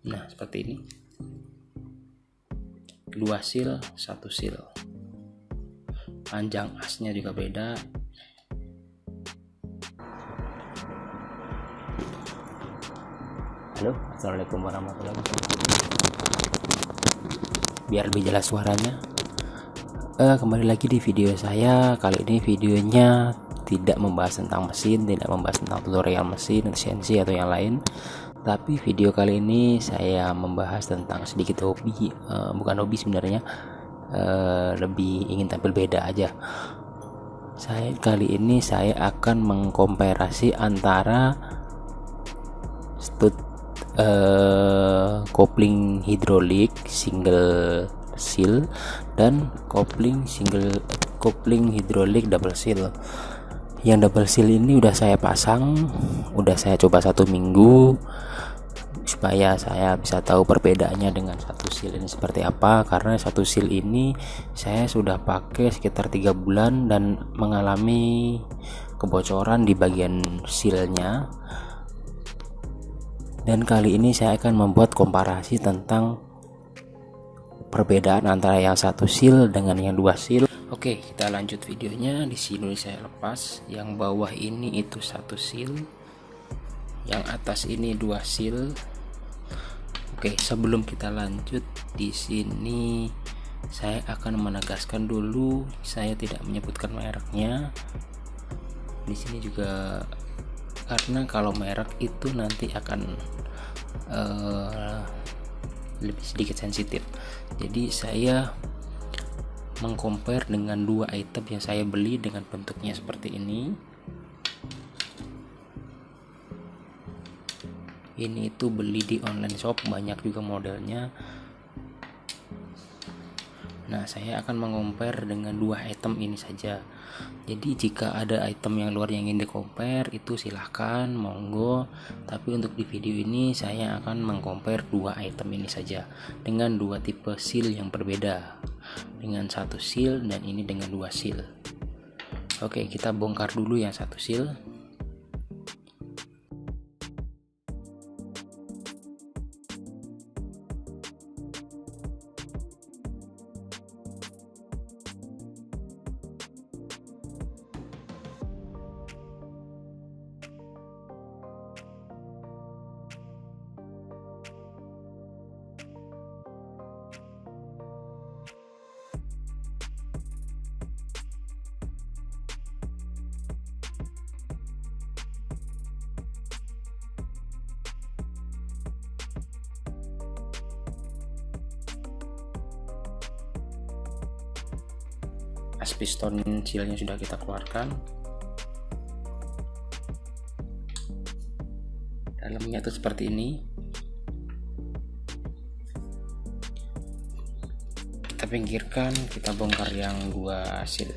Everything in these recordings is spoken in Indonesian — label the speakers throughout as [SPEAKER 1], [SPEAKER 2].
[SPEAKER 1] Nah, seperti ini. 2 seal, 1 seal. Panjang asnya juga beda. Halo, assalamualaikum warahmatullahi wabarakatuh. Biar lebih jelas suaranya, kembali lagi di video saya. Kali ini videonya tidak membahas tentang mesin, tidak membahas tentang tutorial mesin, CNC atau yang lain. Tapi video kali ini saya membahas tentang sedikit hobi, bukan hobi sebenarnya, lebih ingin tampil beda aja. Kali ini saya akan mengkomparasi antara kopling hidrolik single seal dan kopling hidrolik double seal. Yang double seal ini udah saya pasang, udah saya coba 1 minggu supaya saya bisa tahu perbedaannya dengan 1 seal ini seperti apa. Karena 1 seal ini saya sudah pakai sekitar 3 bulan dan mengalami kebocoran di bagian sealnya. Dan kali ini saya akan membuat komparasi tentang perbedaan antara yang 1 seal dengan yang 2 seal. Oke, kita lanjut videonya. Di sini saya lepas. Yang bawah ini itu 1 seal, yang atas ini 2 seal. Oke, sebelum kita lanjut, di sini saya akan menegaskan dulu, saya tidak menyebutkan mereknya. Di sini juga karena kalau merek itu nanti akan lebih sedikit sensitif. Jadi saya mengcompare dengan 2 item yang saya beli dengan bentuknya seperti ini. Ini itu beli di online shop, banyak juga modelnya. Nah, saya akan mengompar dengan 2 item ini saja. Jadi jika ada item yang luar yang ingin di-compare, itu silahkan, monggo. Tapi untuk di video ini saya akan mengcompare 2 item ini saja dengan 2 tipe seal yang berbeda, dengan 1 seal dan ini dengan 2 seal. Oke, kita bongkar dulu yang 1 seal. As piston sealnya sudah kita keluarkan. Dalamnya itu seperti ini. Kita pinggirkan, kita bongkar yang 2 seal.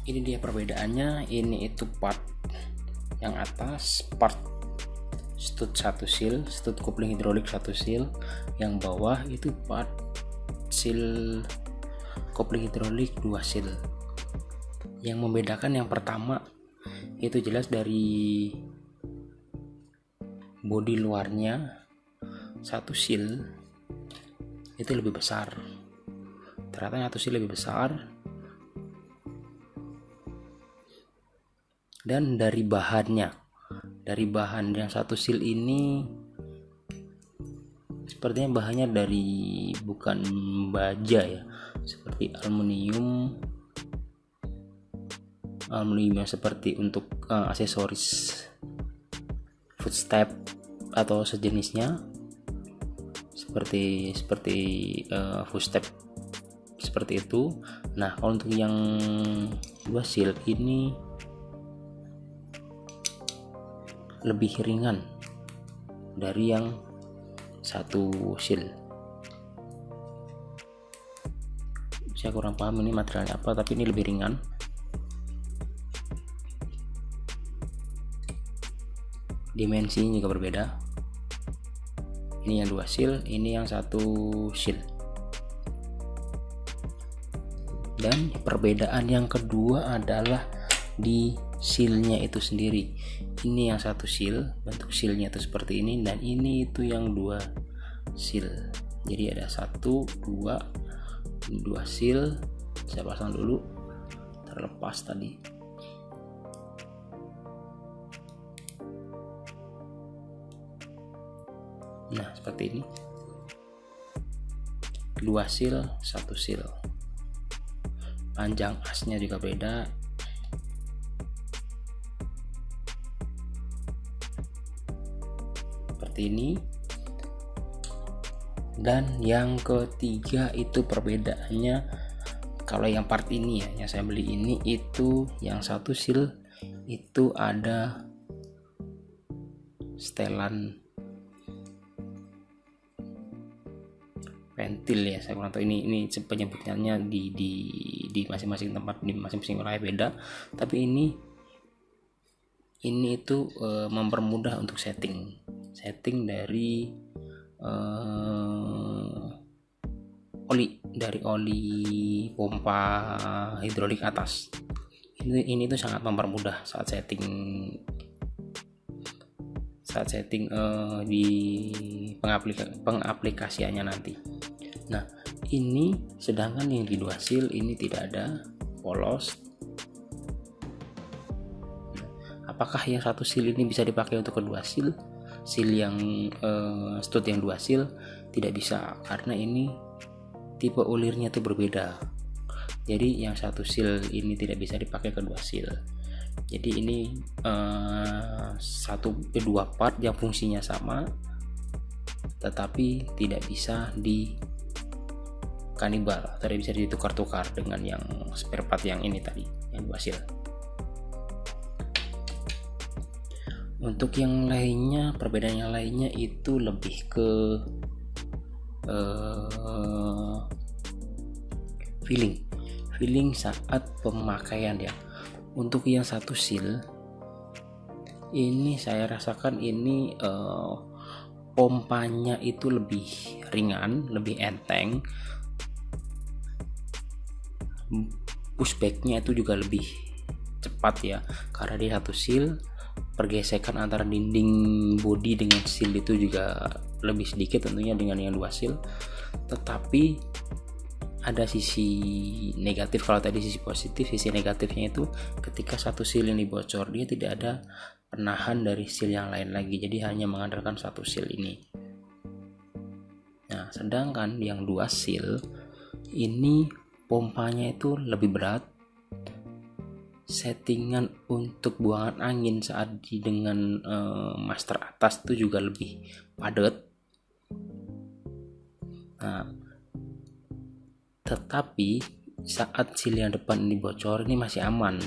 [SPEAKER 1] Ini dia perbedaannya. Ini itu part yang atas, part stud 1 seal, stud kopling hidrolik 1 seal. Yang bawah itu part seal kopling hidrolik 2 seal. Yang membedakan yang pertama itu jelas dari bodi luarnya. 1 seal itu lebih besar, ternyata 1 seal lebih besar. Dan dari bahan yang 1 seal ini sepertinya bahannya dari bukan baja ya, seperti aluminium yang seperti untuk aksesoris footstep atau sejenisnya, seperti footstep seperti itu. Nah, kalau untuk yang 2 seal ini lebih ringan dari yang 1 seal. Saya kurang paham ini materialnya apa, tapi ini lebih ringan. Dimensinya juga berbeda. Ini yang 2 seal, ini yang 1 seal. Dan perbedaan yang kedua adalah di sealnya itu sendiri. Ini yang 1 seal, bentuk sealnya itu seperti ini, dan ini itu yang 2 seal. Jadi ada 1, 2 seal. Saya pasang dulu, terlepas tadi. Nah, seperti ini. 2 seal, 1 seal. Panjang asnya juga beda. Seperti ini. Dan yang ketiga itu perbedaannya, kalau yang part ini ya, yang saya beli ini itu yang 1 seal itu ada setelan ventil ya, saya kurang tahu ini penyebutannya di masing-masing tempat, di masing-masing wilayah beda, tapi ini itu mempermudah untuk setting dari oli pompa hidrolik atas. Ini tuh sangat mempermudah saat setting di pengaplikasiannya nanti. Nah, ini sedangkan yang di 2 seal ini tidak ada polos. Apakah yang 1 seal ini bisa dipakai untuk kedua seal? Seal yang stud yang 2 seal tidak bisa, karena ini tipe ulirnya itu berbeda. Jadi yang 1 seal ini tidak bisa dipakai kedua seal. Jadi ini 2 part yang fungsinya sama tetapi tidak bisa kanibal, tidak bisa ditukar-tukar dengan yang spare part yang ini tadi, yang 2 seal. Untuk yang lainnya, perbedaan yang lainnya itu lebih ke feeling saat pemakaian ya. Untuk yang 1 seal ini saya rasakan ini pompanya itu lebih ringan, lebih enteng. Pushbacknya itu juga lebih cepat ya, karena di 1 seal pergesekan antara dinding bodi dengan seal itu juga lebih sedikit tentunya dengan yang 2 seal. Tetapi ada sisi negatif. Kalau tadi sisi positif, sisi negatifnya itu ketika 1 seal ini bocor, dia tidak ada penahan dari seal yang lain lagi, jadi hanya mengandalkan 1 seal ini. Nah, sedangkan yang 2 seal ini pompanya itu lebih berat, settingan untuk buangan angin saat dengan master atas itu juga lebih padat. Nah, tetapi saat seal yang depan ini bocor, ini masih aman,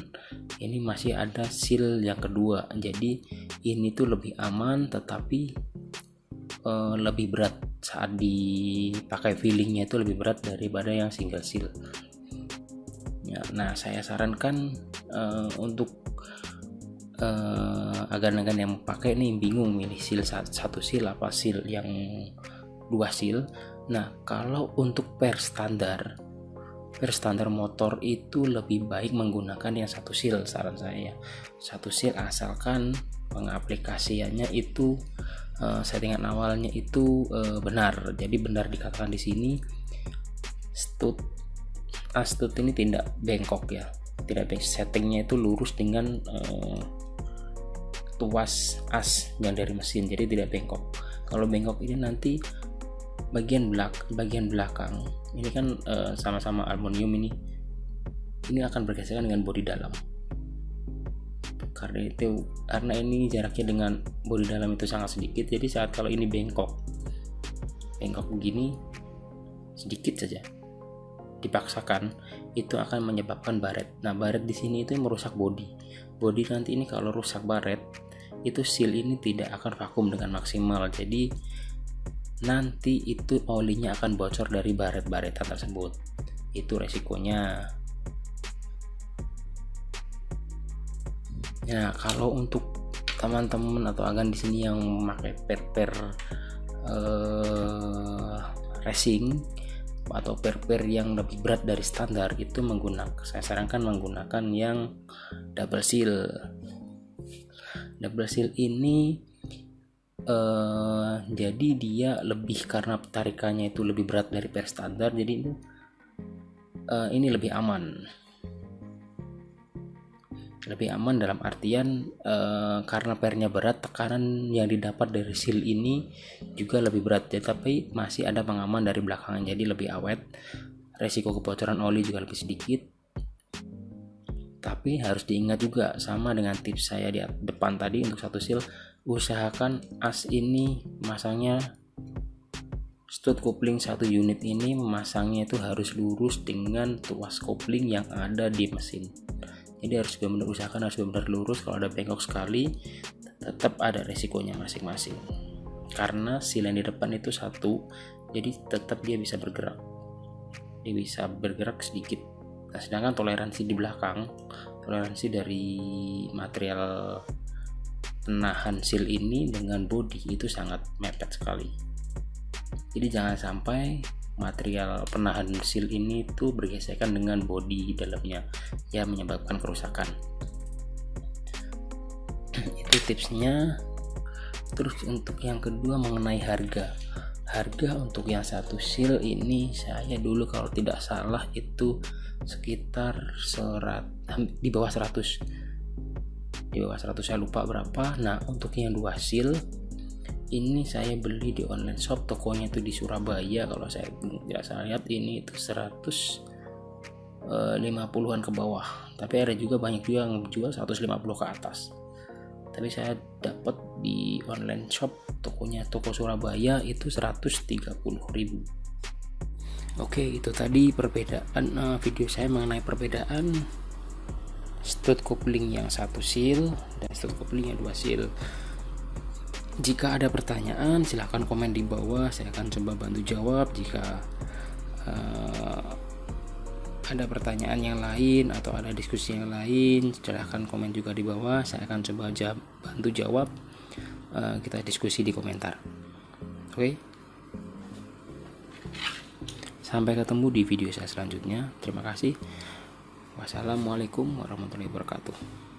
[SPEAKER 1] ini masih ada seal yang kedua, jadi ini tuh lebih aman, tetapi lebih berat saat dipakai, feelingnya itu lebih berat daripada yang single seal Ya, nah saya sarankan untuk agan-agan yang pakai nih bingung milih seal satu seal apa seal yang 2 seal. Nah kalau untuk per standar motor itu lebih baik menggunakan yang 1 seal, saran saya 1 seal, asalkan pengaplikasiannya itu settingan awalnya itu benar. Jadi benar dikatakan di sini stud ini tidak bengkok ya, tidak bengkok, settingnya itu lurus dengan tuas as yang dari mesin, jadi tidak bengkok. Kalau bengkok ini nanti bagian belakang ini kan sama-sama aluminium, ini akan bergesekan dengan bodi dalam. Karena ini jaraknya dengan bodi dalam itu sangat sedikit, jadi saat kalau ini bengkok begini sedikit saja dipaksakan, itu akan menyebabkan baret. Nah baret di sini itu merusak bodi nanti. Ini kalau rusak baret itu seal ini tidak akan vakum dengan maksimal, jadi nanti itu olinya akan bocor dari baret-baretan tersebut. Itu resikonya. Nah kalau untuk teman-teman atau agan di sini yang memakai per racing atau per yang lebih berat dari standar, itu saya sarankan menggunakan yang double seal. Double seal ini jadi dia lebih, karena tarikannya itu lebih berat dari per standar, jadi ini lebih aman dalam artian karena pernya berat, tekanan yang didapat dari seal ini juga lebih berat ya, tapi masih ada pengaman dari belakang, jadi lebih awet. Resiko kebocoran oli juga lebih sedikit. Tapi harus diingat juga, sama dengan tips saya di depan tadi, untuk 1 seal usahakan as ini masangnya stud kopling 1 unit ini memasangnya itu harus lurus dengan tuas kopling yang ada di mesin. Jadi harus benar-benar lurus. Kalau ada bengkok sekali tetap ada resikonya masing-masing, karena seal yang di depan itu 1, jadi tetap dia bisa bergerak sedikit. Nah sedangkan toleransi di belakang, toleransi dari material penahan seal ini dengan bodi itu sangat mepet sekali. Jadi jangan sampai material penahan seal ini tuh bergesekan dengan bodi dalamnya, ya menyebabkan kerusakan. Itu tipsnya. Terus untuk yang kedua mengenai harga untuk yang 1 seal ini, saya dulu kalau tidak salah itu sekitar di bawah 100 saya lupa berapa. Nah untuk yang 2 seal ini saya beli di online shop, tokonya itu di Surabaya kalau saya tidak salah lihat, ini itu 150-an ke bawah, tapi ada juga banyak juga yang jual 150 ke atas. Tapi saya dapat di online shop, toko Surabaya itu 130.000. Oke, itu tadi perbedaan video saya mengenai perbedaan stud kopling yang 1 seal dan stud kopling yang 2 seal. Jika ada pertanyaan silahkan komen di bawah, saya akan coba bantu jawab. Jika ada pertanyaan yang lain atau ada diskusi yang lain, silahkan komen juga di bawah, saya akan coba bantu jawab. Kita diskusi di komentar. Oke? Sampai ketemu di video saya selanjutnya. Terima kasih. Wassalamualaikum warahmatullahi wabarakatuh.